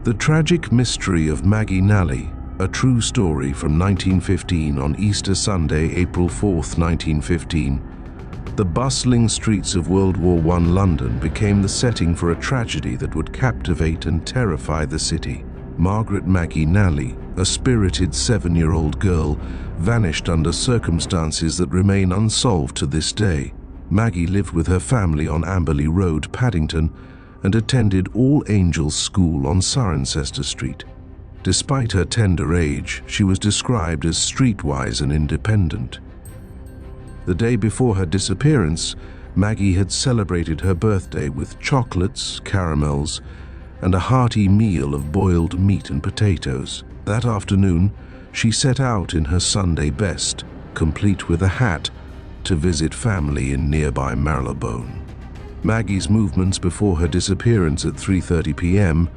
The Tragic Mystery of Maggie Nally, a true story from 1915 on Easter Sunday, April 4th, 1915. The bustling streets of World War I London became the setting for a tragedy that would captivate and terrify the city. Margaret Maggie Nally, a spirited 7-year-old girl, vanished under circumstances that remain unsolved to this day. Maggie lived with her family on Amberley Road, Paddington, and attended All Angels School on Cirencester Street. Despite her tender age, she was described as streetwise and independent. The day before her disappearance, Maggie had celebrated her birthday with chocolates, caramels, and a hearty meal of boiled meat and potatoes. That afternoon, she set out in her Sunday best, complete with a hat, to visit family in nearby Marylebone. Maggie's movements before her disappearance at 3:30 p.m.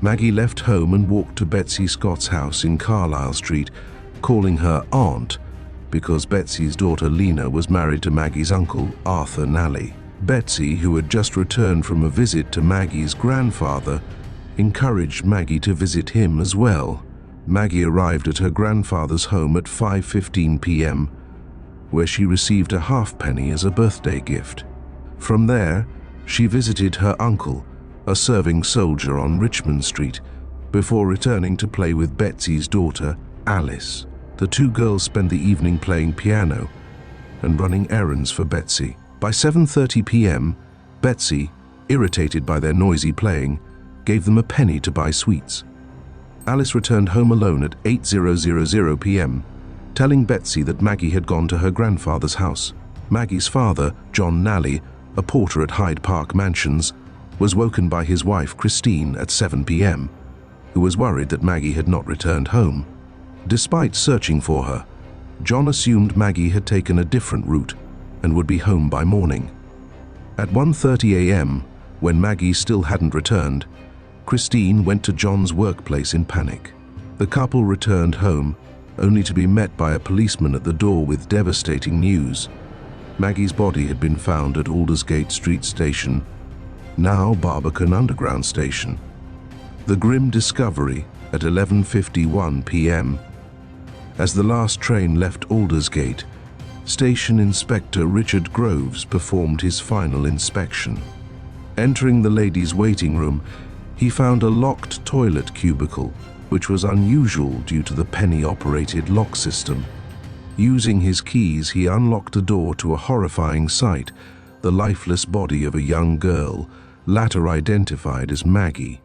Maggie left home and walked to Betsy Scott's house in Carlisle Street, calling her aunt because Betsy's daughter Lena was married to Maggie's uncle, Arthur Nally. Betsy, who had just returned from a visit to Maggie's grandfather, encouraged Maggie to visit him as well. Maggie arrived at her grandfather's home at 5:15 p.m., where she received a halfpenny as a birthday gift. From there, she visited her uncle, a serving soldier on Richmond Street, before returning to play with Betsy's daughter, Alice. The two girls spent the evening playing piano and running errands for Betsy. By 7:30 p.m., Betsy, irritated by their noisy playing, gave them a penny to buy sweets. Alice returned home alone at 8:00 p.m., telling Betsy that Maggie had gone to her grandfather's house. Maggie's father, John Nally, a porter at Hyde Park Mansions, was woken by his wife Christine at 7 p.m., who was worried that Maggie had not returned home. Despite searching for her, John assumed Maggie had taken a different route and would be home by morning. At 1:30 a.m., when Maggie still hadn't returned, Christine went to John's workplace in panic. The couple returned home, only to be met by a policeman at the door with devastating news. Maggie's body had been found at Aldersgate Street Station, now Barbican Underground Station. The grim discovery at 11:51 p.m. As the last train left Aldersgate, Station Inspector Richard Groves performed his final inspection. Entering the ladies' waiting room, he found a locked toilet cubicle, which was unusual due to the penny-operated lock system. Using his keys, he unlocked a door to a horrifying sight, the lifeless body of a young girl, later identified as Maggie.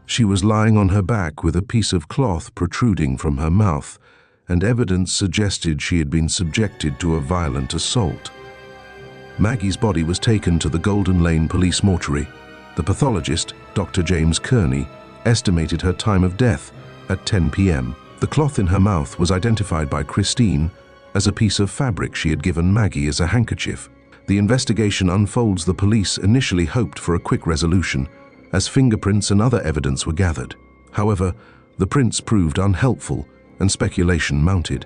She was lying on her back with a piece of cloth protruding from her mouth, and evidence suggested she had been subjected to a violent assault. Maggie's body was taken to the Golden Lane Police Mortuary. The pathologist, Dr. James Kearney, estimated her time of death at 10 p.m. The cloth in her mouth was identified by Christine as a piece of fabric she had given Maggie as a handkerchief. The investigation unfolds. The police initially hoped for a quick resolution, as fingerprints and other evidence were gathered. However, the prints proved unhelpful and speculation mounted.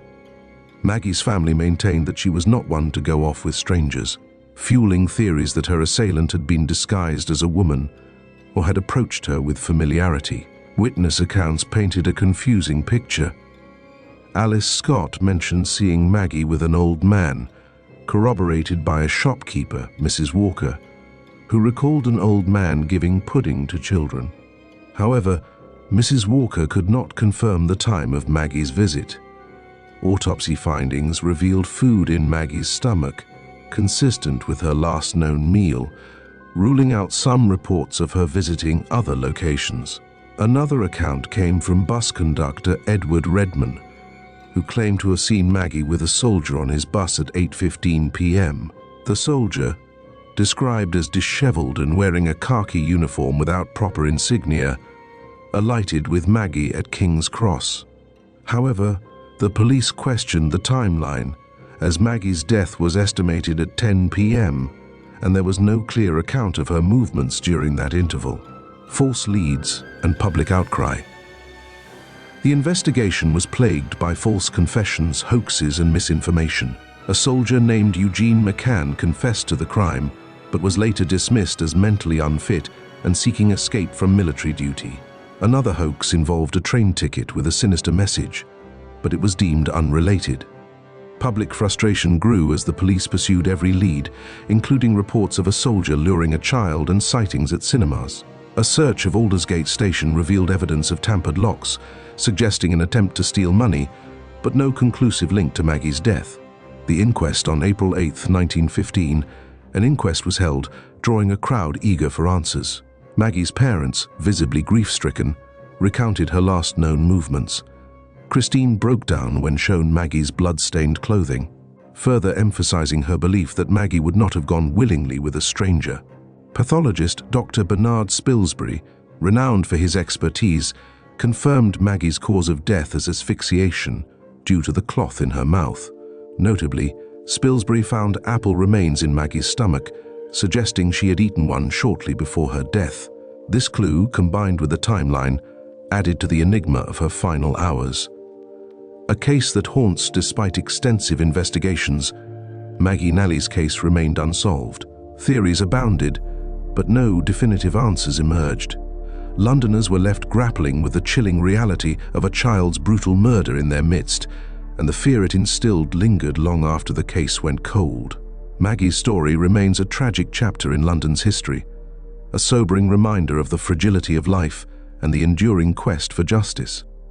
Maggie's family maintained that she was not one to go off with strangers, fueling theories that her assailant had been disguised as a woman or had approached her with familiarity. Witness accounts painted a confusing picture. Alice Scott mentioned seeing Maggie with an old man, corroborated by a shopkeeper, Mrs. Walker, who recalled an old man giving pudding to children. However, Mrs. Walker could not confirm the time of Maggie's visit. Autopsy findings revealed food in Maggie's stomach, consistent with her last known meal, ruling out some reports of her visiting other locations. Another account came from bus conductor Edward Redman, who claimed to have seen Maggie with a soldier on his bus at 8:15 p.m. The soldier, described as disheveled and wearing a khaki uniform without proper insignia, alighted with Maggie at King's Cross. However, the police questioned the timeline, as Maggie's death was estimated at 10 p.m., and there was no clear account of her movements during that interval. False leads and public outcry. The investigation was plagued by false confessions, hoaxes, and misinformation. A soldier named Eugene McCann confessed to the crime, but was later dismissed as mentally unfit and seeking escape from military duty. Another hoax involved a train ticket with a sinister message, but it was deemed unrelated. Public frustration grew as the police pursued every lead, including reports of a soldier luring a child and sightings at cinemas. A search of Aldersgate Station revealed evidence of tampered locks, suggesting an attempt to steal money, but no conclusive link to Maggie's death. The inquest on April 8, 1915, an inquest was held, drawing a crowd eager for answers. Maggie's parents, visibly grief-stricken, recounted her last known movements. Christine broke down when shown Maggie's blood-stained clothing, further emphasizing her belief that Maggie would not have gone willingly with a stranger. Pathologist Dr. Bernard Spilsbury, renowned for his expertise, confirmed Maggie's cause of death as asphyxiation due to the cloth in her mouth. Notably, Spilsbury found apple remains in Maggie's stomach, suggesting she had eaten one shortly before her death. This clue, combined with the timeline, added to the enigma of her final hours. A case that haunts despite extensive investigations, Maggie Nally's case remained unsolved. Theories abounded, but no definitive answers emerged. Londoners were left grappling with the chilling reality of a child's brutal murder in their midst, and the fear it instilled lingered long after the case went cold. Maggie's story remains a tragic chapter in London's history, a sobering reminder of the fragility of life and the enduring quest for justice.